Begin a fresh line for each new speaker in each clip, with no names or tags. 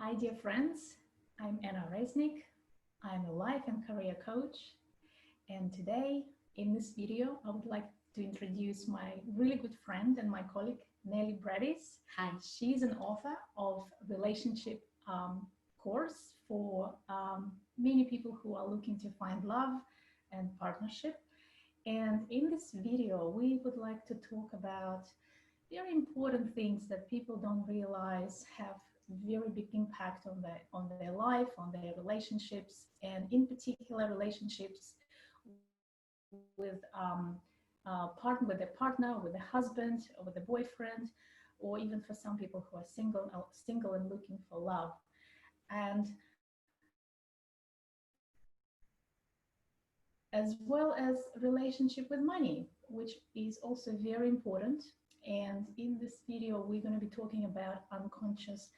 Hi, dear friends. I'm Anna Reznik. I'm a life and career coach. And today, in this video, I would like to introduce my really good friend and my colleague, Nelly Bradis.
Hi.
She's an author of relationship course for many people who are looking to find love and partnership. And in this video, we would like to talk about very important things that people don't realize have very big impact on their life, on their relationships, and in particular relationships with with their partner, with their husband, or with a boyfriend, or even for some people who are single and looking for love. And as well as relationship with money, which is also very important. And in this video, we're going to be talking about unconscious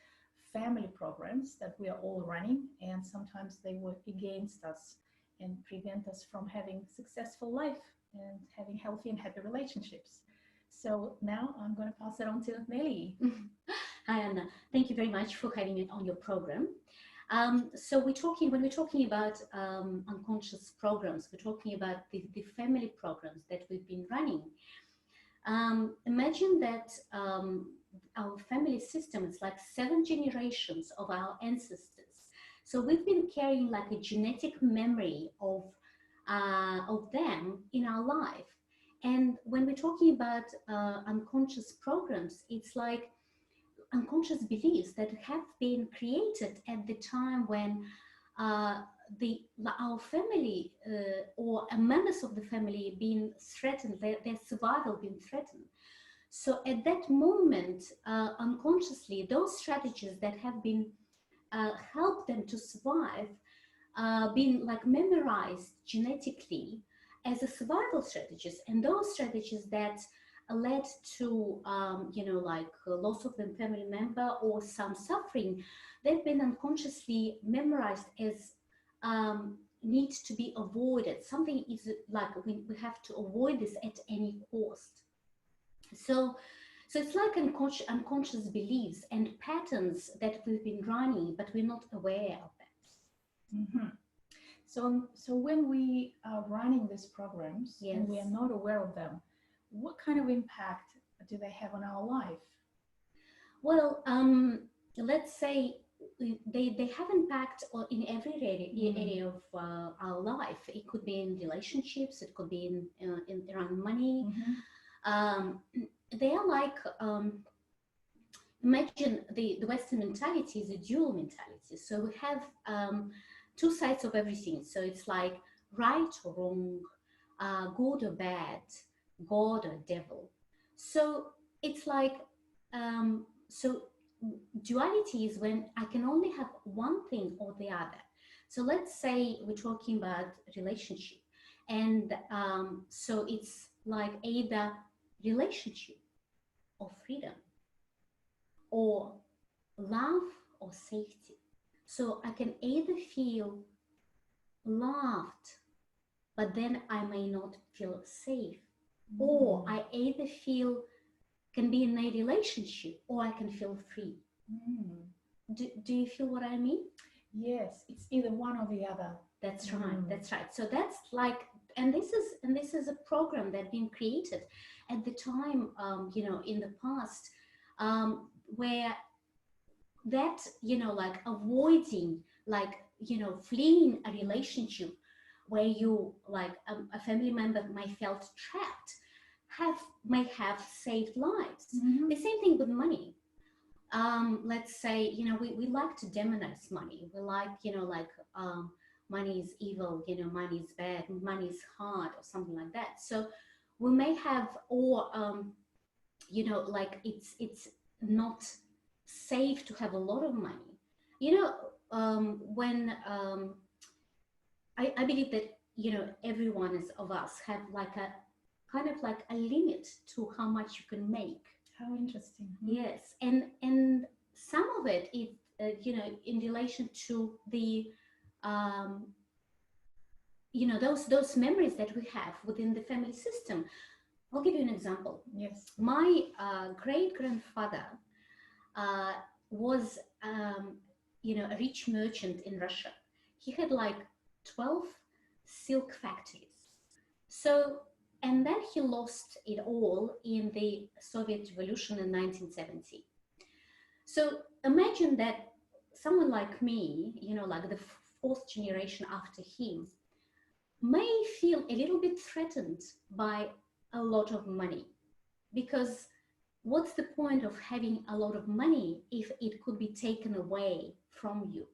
family programs that we are all running, and sometimes they work against us and prevent us from having successful life and having healthy and happy relationships. So now I'm going to pass it on to Nelly.
Hi, Anna. Thank you very much for having me on your program. So when we're talking about unconscious programs, we're talking about the family programs that we've been running. Imagine that our family system is like 7 generations of our ancestors. So we've been carrying like a genetic memory of them in our life. And when we're talking about unconscious programs, it's like unconscious beliefs that have been created at the time when our family or members of the family being threatened, their survival being threatened. So at that moment, unconsciously, those strategies that have been helped them to survive, being like memorized genetically as a survival strategies, and those strategies that led to loss of the family member or some suffering, they've been unconsciously memorized as needs to be avoided. Something is like we have to avoid this at any cost. So it's like unconscious beliefs and patterns that we've been running, but we're not aware of that.
Mm-hmm. So when we are running these programs,
Yes,
and we are not aware of them, what kind of impact do they have on our life?
Well, let's say they have impact in every area of our life. It could be in relationships, it could be in around money. They are like, imagine the Western mentality is a dual mentality. So we have two sides of everything. So it's like right or wrong, good or bad, God or devil. So it's like, so duality is when I can only have one thing or the other. So let's say we're talking about relationship, and so it's like either relationship or freedom, or love or safety. So I can either feel loved, but then I may not feel safe, or I either can be in a relationship, or I can feel free. Do you feel what I mean?
Yes, it's either one or the other.
That's right. That's right. So that's like, and this is a program that been created at the time, in the past, where that, like avoiding, like, fleeing a relationship where you like a family member may felt trapped, may have saved lives. The same thing with money. Let's say, we like to demonize money. We like, money is evil, money is bad, money is hard, or something like that. So we may have, or like it's not safe to have a lot of money. When I believe that every one of us have like a kind of like a limit to how much you can make.
How interesting.
Yes, and some of it is in relation to the those memories that we have within the family system. I'll give you an example.
Yes.
My great grandfather was a rich merchant in Russia. He had like 12 silk factories. So, and then he lost it all in the Soviet Revolution in 1970. So imagine that someone like me, like the fourth generation after him, may feel a little bit threatened by a lot of money, because what's the point of having a lot of money if it could be taken away from you?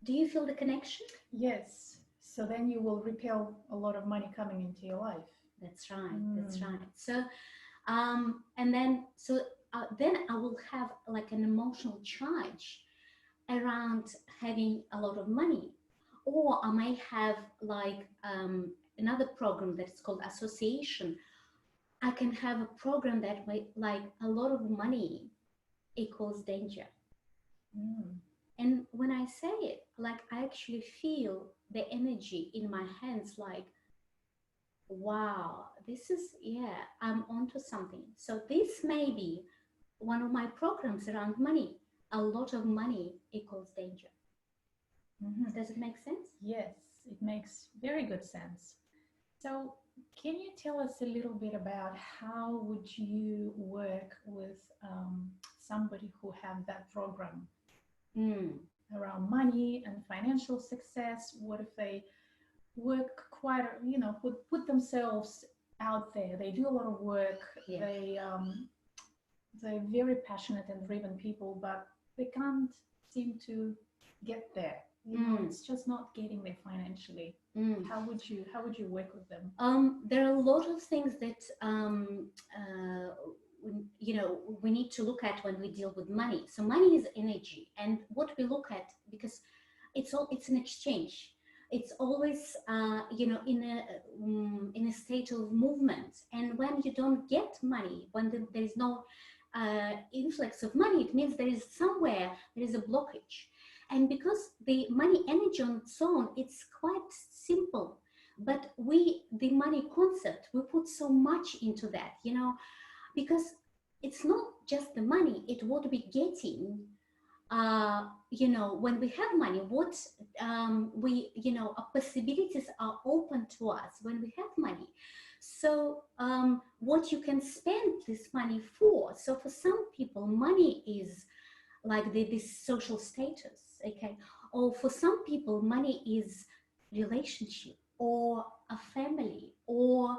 Do you feel the connection?
Yes. So then you will repel a lot of money coming into your life.
That's right. That's right. So, and then I will have like an emotional charge around having a lot of money, or I may have like another program that's called association. I can have a program that way, like a lot of money equals danger. And when I say it, like I actually feel the energy in my hands, like, wow, this is, yeah, I'm onto something. So this may be one of my programs around money. A lot of money equals danger. Does it make sense?
Yes, it makes very good sense. So can you tell us a little bit about how would you work with somebody who have that program around money and financial success? What if they work quite, put themselves out there? They do a lot of work.
Yeah.
They're very passionate and driven people, but they can't seem to get there. It's just not getting there financially. How would you work with them?
There are a lot of things that we need to look at when we deal with money. So money is energy, and what we look at, because it's an exchange. It's always in a state of movement, and when you don't get money, when there is no influx of money, it means there is a blockage. And because the money energy on its own, it's quite simple, but the money concept, we put so much into that, because it's not just the money, it's what we're getting. When we have money, what possibilities are open to us when we have money. So what you can spend this money for. So for some people, money is like this social status, okay? Or for some people, money is relationship or a family or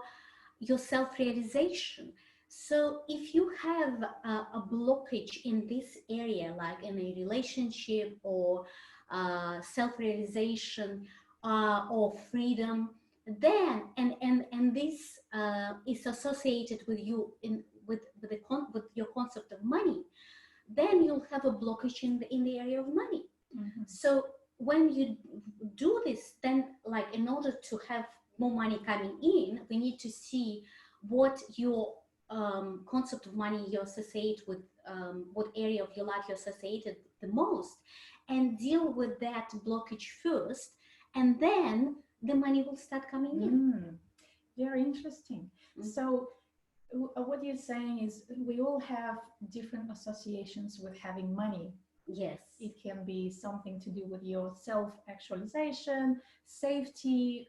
your self-realization. So if you have a blockage in this area, like in a relationship or self-realization or freedom, then and this is associated with you with your concept of money, then you'll have a blockage in the area of money. So when you do this, then like in order to have more money coming in, we need to see what your concept of money you associate with, what area of your life you associated the most, and deal with that blockage first, and then the money will start coming in.
Very interesting. So what you're saying is we all have different associations with having money.
Yes.
It can be something to do with your self-actualization, safety,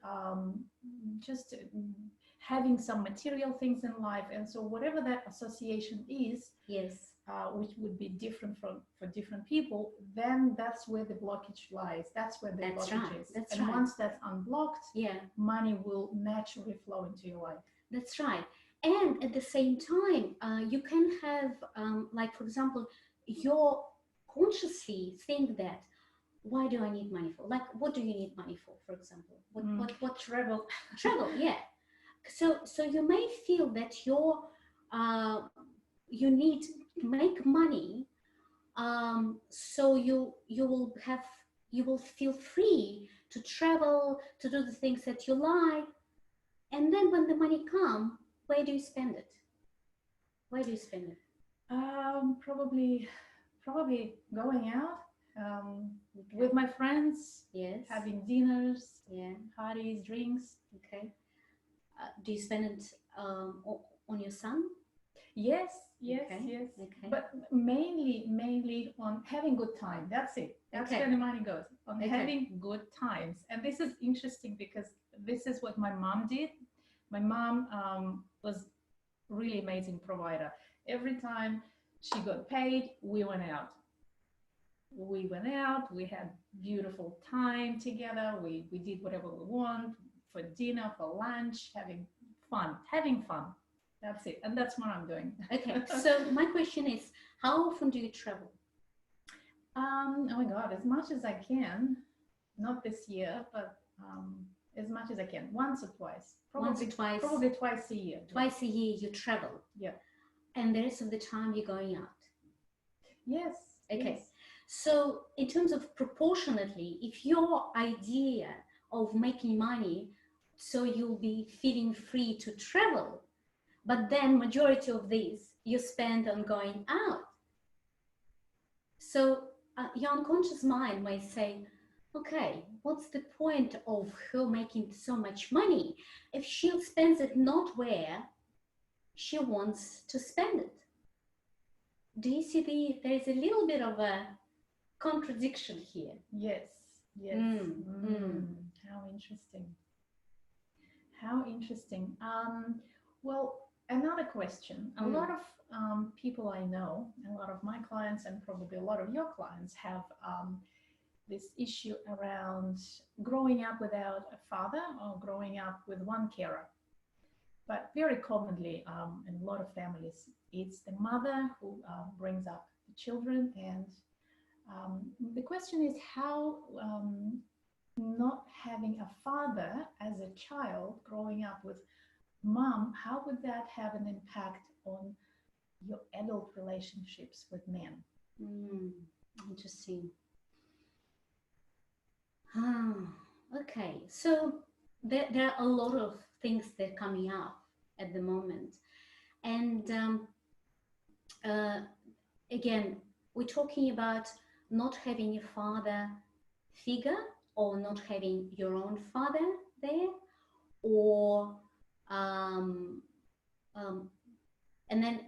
just having some material things in life. And so whatever that association is,
yes,
which would be different for different people, then that's where the blockage lies. That's where the blockage is. And once that's unblocked, money will naturally flow into your life.
That's right. And at the same time, you can have, like, for example, you consciously think that, why do I need money for? Like, what do you need money for example? What
travel?
Travel, yeah. So you may feel that you need to make money, so you will feel free to travel, to do the things that you like, and then when the money comes, where do you spend it? Where do you spend it?
Probably going out with my friends.
Yes.
Having dinners.
Yeah.
Parties, drinks.
Okay. Do you spend it on your son?
Yes. yes,
Okay.
yes.
Okay.
But mainly on having good time. That's it. That's
Okay.
where the money goes, on
Okay.
having good times. And this is interesting because this is what my mom did. My mom was really amazing provider. Every time she got paid, we went out. We had beautiful time together. We did whatever we want for dinner, for lunch, having fun. That's it. And that's what I'm doing.
Okay. So my question is, how often do you travel?
Oh my God, as much as I can. Not this year, but as much as I can. Once or twice.
Once or twice?
Probably twice a year.
Twice a year you travel?
Yeah.
And the rest of the time you're going out?
Yes.
Okay.
Yes.
So in terms of proportionately, if your idea of making money so you'll be feeling free to travel, but then majority of these you spend on going out. So your unconscious mind might say, okay, what's the point of her making so much money if she spends it not where she wants to spend it? Do you see there is a little bit of a contradiction here?
Yes. Yes. How interesting. How interesting. Well, another question. A lot of people I know, a lot of my clients, and probably a lot of your clients have this issue around growing up without a father or growing up with one carer. But very commonly, in a lot of families, it's the mother who brings up the children. And the question is how not having a father as a child growing up with mom, how would that have an impact on your adult relationships with men?
Interesting. Okay, so there are a lot of things that are coming up at the moment. And again, we're talking about not having a father figure or not having your own father there, or and then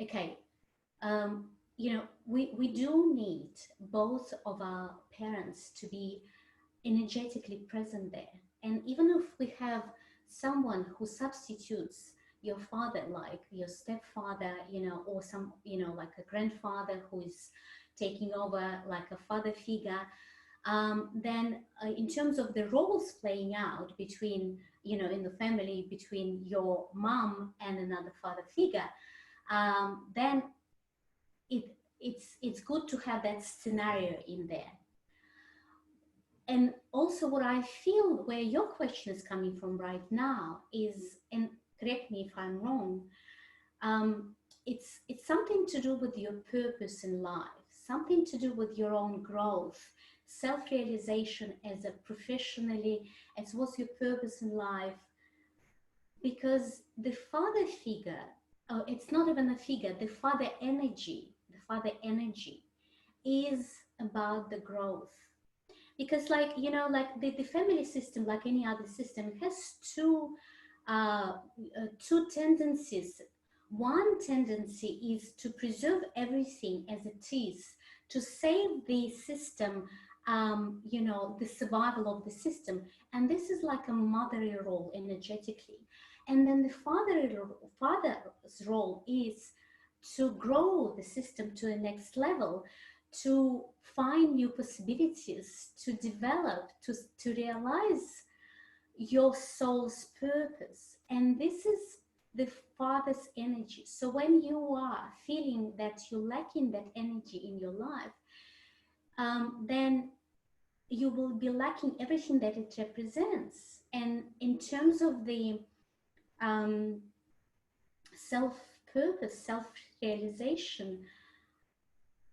we do need both of our parents to be energetically present there. And even if we have someone who substitutes your father, like your stepfather, or some, like a grandfather who is taking over like a father figure, then in terms of the roles playing out between, in the family, between your mom and another father figure, then it's good to have that scenario in there. And also what I feel where your question is coming from right now is, and correct me if I'm wrong, it's something to do with your purpose in life, something to do with your own growth, self-realization as a professionally, as what's your purpose in life. Because the father figure, it's not even a figure, the father energy is about the growth. Because like the family system, like any other system, it has two tendencies. One tendency is to preserve everything as it is, to save the system, the survival of the system. And this is like a motherly role energetically. And then the father's role is to grow the system to the next level, to find new possibilities, to develop, to realize your soul's purpose. And this is the father's energy. So when you are feeling that you're lacking that energy in your life, then you will be lacking everything that it represents. And in terms of the self-purpose, self-realization,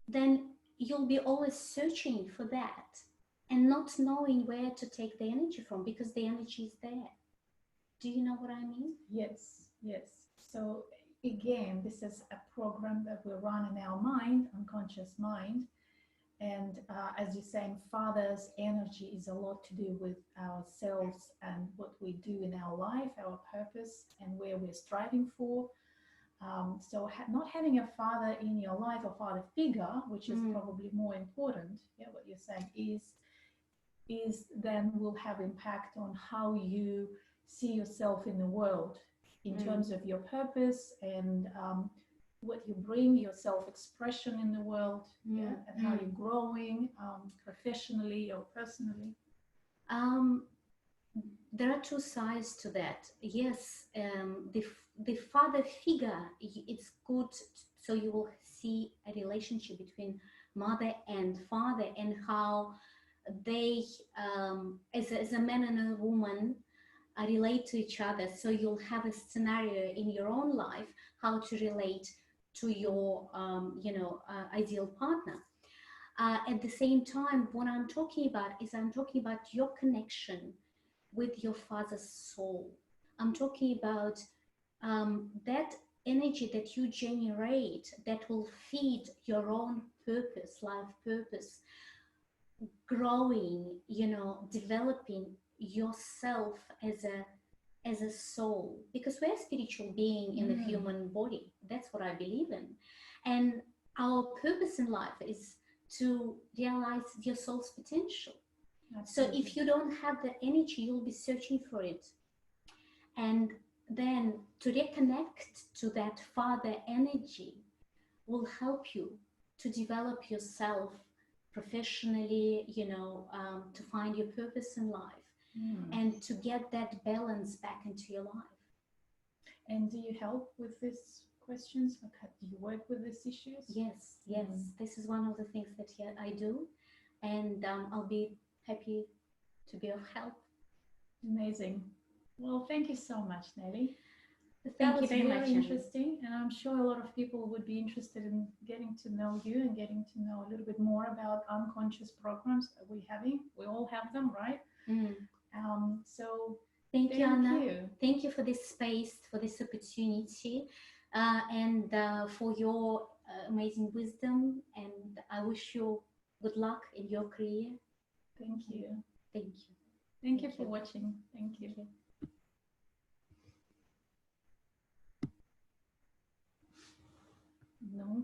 then you'll be always searching for that and not knowing where to take the energy from, because the energy is there. Do you know what I mean?
Yes, yes. So again, this is a program that we run in our mind, unconscious mind. And as you're saying, father's energy is a lot to do with ourselves and what we do in our life, our purpose, and where we're striving for. So not having a father in your life, or father figure, which is
Mm.
probably more important, yeah, what you're saying is then will have impact on how you see yourself in the world in
Mm.
terms of your purpose and what you bring, your self-expression in the world, yeah,
Mm.
and how you're growing professionally or personally.
Um, there are two sides to that. Yes, the father figure, it's good, so you will see a relationship between mother and father, and how they, as a man and a woman, relate to each other. So you'll have a scenario in your own life how to relate to your, ideal partner. At the same time, what I'm talking about is I'm talking about your connection with your father's soul. I'm talking about that energy that you generate that will feed your own purpose, life purpose, growing, developing yourself as a soul, because we're a spiritual being in the human body. That's what I believe in. And our purpose in life is to realize your soul's potential.
Absolutely.
So if you don't have the energy, you'll be searching for it. And then to reconnect to that father energy will help you to develop yourself professionally, to find your purpose in life and to get that balance back into your life.
And do you help with these questions? Like, do you work with these issues?
Yes, yes. This is one of the things that I do, and I'll be happy to be of help.
Amazing. Well, thank you so much, Nelly.
Thank you very much.
That was very interesting, and I'm sure a lot of people would be interested in getting to know you and getting to know a little bit more about unconscious programs that we're having. We all have them, right? So
thank you, Anna. Thank you for this space, for this opportunity, and for your amazing wisdom. And I wish you good luck in your career.
Thank you.
Thank you.
Thank you for watching. Thank you. No.